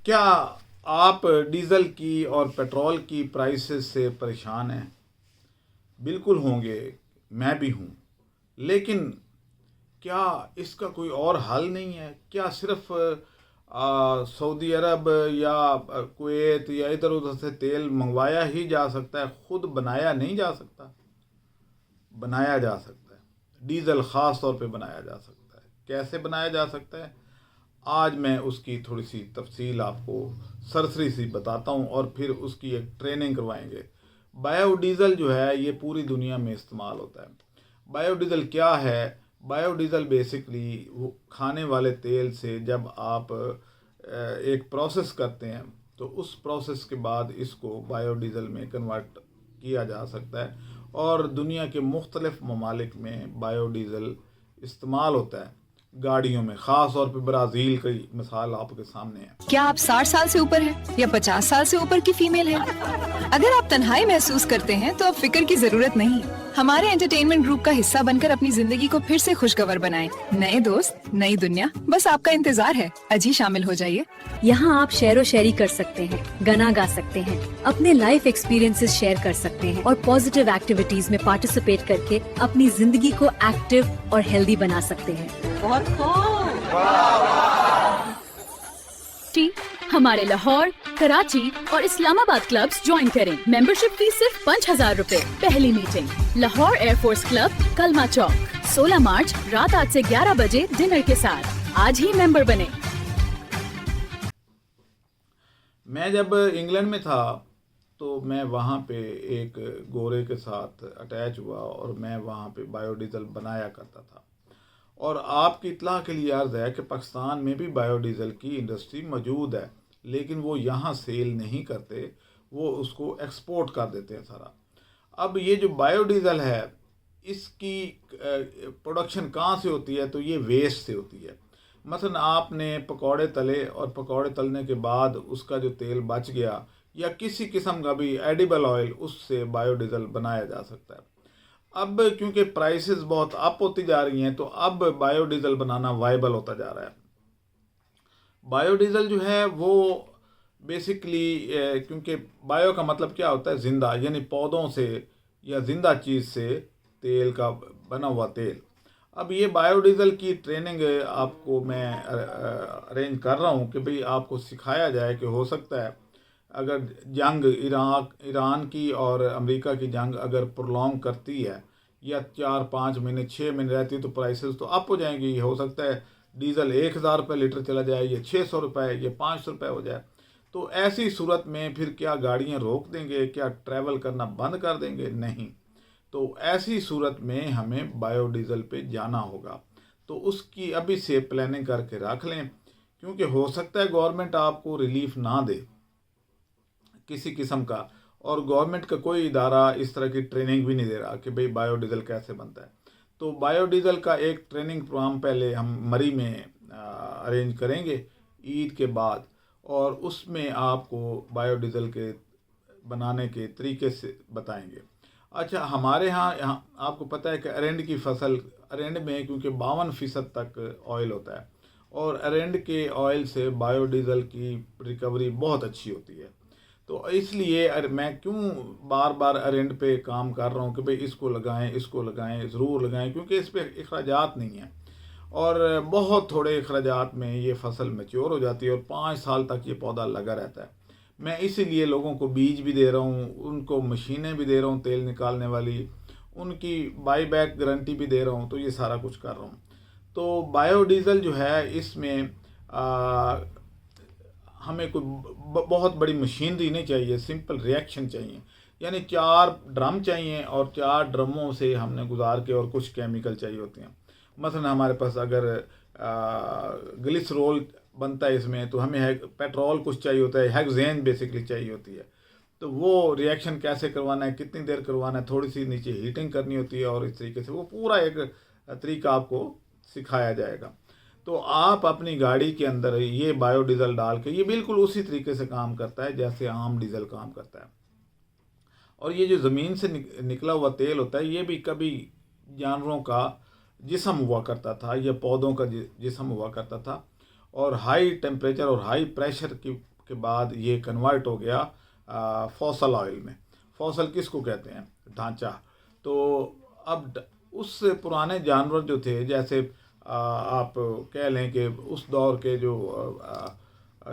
क्या आप डीज़ल की और पेट्रोल की प्राइसेस से परेशान हैं? बिल्कुल होंगे, मैं भी हूँ। लेकिन क्या इसका कोई और हल नहीं है? क्या सिर्फ़ सऊदी अरब या कुवैत या इधर-उधर से तेल मंगवाया ही जा सकता है, खुद बनाया नहीं जा सकता? बनाया जा सकता है। डीज़ल ख़ास तौर पे बनाया जा सकता है। कैसे बनाया जा सकता है? आज मैं उसकी थोड़ी सी तफसील आपको सरसरी सी बताता हूँ और फिर उसकी एक ट्रेनिंग करवाएंगे। बायोडीज़ल जो है ये पूरी दुनिया में इस्तेमाल होता है। बायोडीज़ल क्या है? बायोडीज़ल बेसिकली वो खाने वाले तेल से जब आप एक प्रोसेस करते हैं तो उस प्रोसेस के बाद इसको बायोडीज़ल में कन्वर्ट किया जा सकता है और दुनिया के मुख्तलिफ ममालिक में बायोडीज़ल इस्तेमाल होता है गाड़ियों में। ख़ास तौर पे ब्राज़ील की मिसाल आपके सामने है। क्या आप 60 साल से ऊपर हैं या 50 साल से ऊपर की फीमेल हैं? अगर आप तन्हाई महसूस करते हैं तो अब फिक्र की जरूरत नहीं। हमारे एंटरटेनमेंट ग्रुप का हिस्सा बनकर अपनी जिंदगी को फिर से खुशगवार बनाएं। नए दोस्त, नई दुनिया, बस आपका इंतजार है। अजी शामिल हो जाइए। यहाँ आप शेयर व शेयरी कर सकते हैं, गाना गा सकते हैं, अपने लाइफ एक्सपीरियंसेस शेयर कर सकते हैं और पॉजिटिव एक्टिविटीज में पार्टिसिपेट करके अपनी जिंदगी को एक्टिव और हेल्दी बना सकते हैं। बहुत खूब। हमारे लाहौर, कराची और इस्लामाबाद क्लब्स ज्वाइन करें। मेंबरशिप फीस सिर्फ 5,000 रुपए। पहली मीटिंग लाहौर एयरफोर्स क्लब, कलमा चौक, 16 मार्च रात 8 से 11 बजे डिनर के साथ। आज ही मेंबर बने। मैं जब इंग्लैंड में था तो मैं वहाँ पे एक गोरे के साथ अटैच हुआ और मैं वहाँ पे बायोडीज़ल बनाया करता था। और आपकी इत्तला के लिए अर्ज़ है कि पाकिस्तान में भी बायोडीज़ल की इंडस्ट्री मौजूद है, लेकिन वो यहाँ सेल नहीं करते, वो उसको एक्सपोर्ट कर देते हैं सारा। अब ये जो बायोडीज़ल है इसकी प्रोडक्शन कहाँ से होती है? तो ये वेस्ट से होती है। मसलन आपने पकौड़े तले और पकौड़े तलने के बाद उसका जो तेल बच गया या किसी किस्म का भी एडिबल ऑयल, उससे बायोडीज़ल बनाया जा सकता है। अब क्योंकि प्राइसेस बहुत अप होती जा रही हैं तो अब बायोडीज़ल बनाना वायबल होता जा रहा है। बायोडीज़ल जो है वो बेसिकली क्योंकि बायो का मतलब क्या होता है? ज़िंदा, यानी पौधों से या ज़िंदा चीज़ से तेल का बना हुआ तेल। अब ये बायोडीज़ल की ट्रेनिंग आपको मैं अरेंज कर रहा हूँ कि भाई आपको सिखाया जाए कि हो सकता है अगर जंग ईरान की और अमेरिका की जंग अगर प्रोलॉन्ग करती है या 4-5 महीने 6 महीने रहती है तो प्राइसेस तो अप हो जाएंगी। हो सकता है डीज़ल 1,000 रुपये लीटर चला जाए, ये 600 रुपये, ये 500 रुपये हो जाए। तो ऐसी सूरत में फिर क्या गाड़ियाँ रोक देंगे? क्या ट्रैवल करना बंद कर देंगे? नहीं। तो ऐसी सूरत में हमें बायोडीज़ल पे जाना होगा। तो उसकी अभी से प्लानिंग करके रख लें, क्योंकि हो सकता है गवर्नमेंट आपको रिलीफ ना दे किसी किस्म का, और गवर्नमेंट का कोई इदारा इस तरह की ट्रेनिंग भी नहीं दे रहा कि भाई बायोडीज़ल कैसे बनता है। तो बायोडीज़ल का एक ट्रेनिंग प्रोग्राम पहले हम मरी में अरेंज करेंगे ईद के बाद, और उसमें आपको बायोडीज़ल के बनाने के तरीके से बताएंगे। अच्छा, हमारे यहाँ आपको पता है कि अरंड की फसल, अरंड में क्योंकि 52% तक ऑयल होता है और अरंड के ऑयल से बायोडीज़ल की रिकवरी बहुत अच्छी होती है। तो इसलिए मैं क्यों बार बार अरंड पे काम कर रहा हूँ कि भाई इसको लगाएं, इसको लगाएं, ज़रूर लगाएं, क्योंकि इस पर अखराजात नहीं है और बहुत थोड़े अखराजात में ये फसल मैच्योर हो जाती है और 5 साल तक ये पौधा लगा रहता है। मैं इसीलिए लोगों को बीज भी दे रहा हूँ, उनको मशीनें भी दे रहा हूँ तेल निकालने वाली, उनकी बाई बैक गारंटी भी दे रहा हूँ, तो ये सारा कुछ कर रहा हूँ। तो बायोडीज़ल जो है इसमें हमें कोई बहुत बड़ी मशीनरी नहीं चाहिए, सिंपल रिएक्शन चाहिए। यानी 4 ड्रम चाहिए और 4 ड्रमों से हमने गुजार के और कुछ केमिकल चाहिए होते हैं। मसलन हमारे पास अगर ग्लिसरॉल बनता है इसमें, तो हमें पेट्रोल कुछ चाहिए होता है, हेक्सेन बेसिकली चाहिए होती है। तो वो रिएक्शन कैसे करवाना है, कितनी देर करवाना है, थोड़ी सी नीचे हीटिंग करनी होती है और इस तरीके से वो पूरा एक तरीका आपको सिखाया जाएगा। तो आप अपनी गाड़ी के अंदर ये बायोडीज़ल डाल के, ये बिल्कुल उसी तरीके से काम करता है जैसे आम डीज़ल काम करता है। और ये जो ज़मीन से निकला हुआ तेल होता है, ये भी कभी जानवरों का जिस्म हुआ करता था या पौधों का जिस्म हुआ करता था, और हाई टेम्परेचर और हाई प्रेशर की के बाद ये कन्वर्ट हो गया फॉसल ऑयल में। फॉसल किसको कहते हैं? ढांचा। तो अब उससे पुराने जानवर जो थे, जैसे आप कह लें कि उस दौर के जो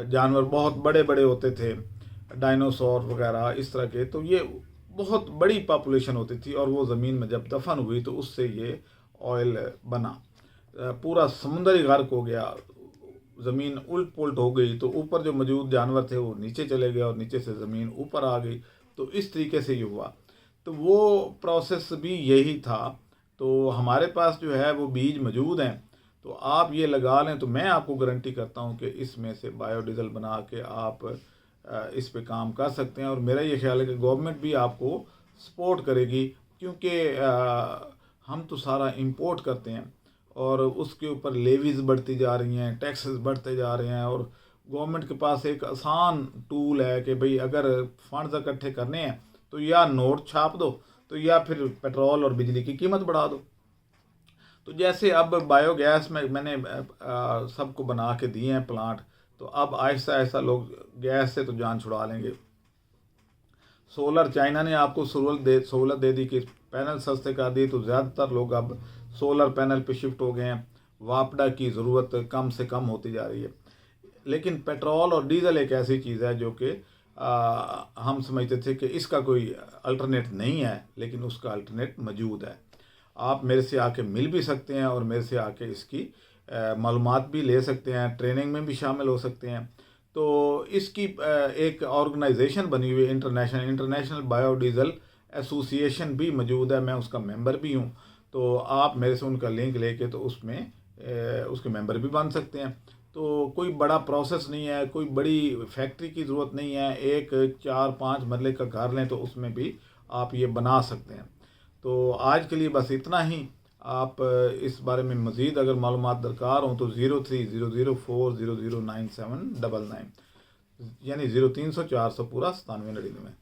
जानवर बहुत बड़े बड़े होते थे, डायनासोर वगैरह इस तरह के, तो ये बहुत बड़ी पॉपुलेशन होती थी और वो ज़मीन में जब दफन हुई तो उससे ये ऑयल बना। पूरा समुंदर ही गर्क हो गया, ज़मीन उल्ट पुल्ट हो गई, तो ऊपर जो मौजूद जानवर थे वो नीचे चले गए और नीचे से ज़मीन ऊपर आ गई। तो इस तरीके से ये हुआ। तो वो प्रोसेस भी यही था। तो हमारे पास जो है वो बीज मौजूद हैं, तो आप ये लगा लें तो मैं आपको गारंटी करता हूँ कि इसमें से बायोडीज़ल बना के आप इस पे काम कर सकते हैं। और मेरा ये ख्याल है कि गवर्नमेंट भी आपको सपोर्ट करेगी, क्योंकि हम तो सारा इंपोर्ट करते हैं और उसके ऊपर लेवीज़ बढ़ती जा रही हैं, टैक्सेस बढ़ते जा रहे हैं। और गवर्नमेंट के पास एक आसान टूल है कि भाई अगर फंड्स इकट्ठे करने हैं तो या नोट छाप दो, तो या फिर पेट्रोल और बिजली की कीमत बढ़ा दो। तो जैसे अब बायोगैस में मैंने सबको बना के दिए हैं प्लांट, तो अब आहिस्ता आहिस्ता लोग गैस से तो जान छुड़ा लेंगे। सोलर, चाइना ने आपको सहूलत दे दी कि पैनल सस्ते कर दिए, तो ज़्यादातर लोग अब सोलर पैनल पे शिफ्ट हो गए हैं। वापडा की ज़रूरत कम से कम होती जा रही है। लेकिन पेट्रोल और डीजल एक ऐसी चीज़ है जो कि हम समझते थे कि इसका कोई अल्टरनेट नहीं है, लेकिन उसका अल्टरनेट मौजूद है। आप मेरे से आके मिल भी सकते हैं और मेरे से आके इसकी मालूमात भी ले सकते हैं, ट्रेनिंग में भी शामिल हो सकते हैं। तो इसकी एक ऑर्गेनाइजेशन बनी हुई है, इंटरनेशनल बायोडीज़ल एसोसिएशन भी मौजूद है, मैं उसका मेंबर भी हूँ। तो आप मेरे से उनका लिंक लेके तो उसमें उसके मेंबर भी बन सकते हैं। तो कोई बड़ा प्रोसेस नहीं है, कोई बड़ी फैक्ट्री की ज़रूरत नहीं है। एक 4-5 मरले का घर लें तो उसमें भी आप ये बना सकते हैं। तो आज के लिए बस इतना ही। आप इस बारे में मज़ीद अगर मालूमात दरकार हों तो 030040097999 यानी 0300 400 पूरा 9799।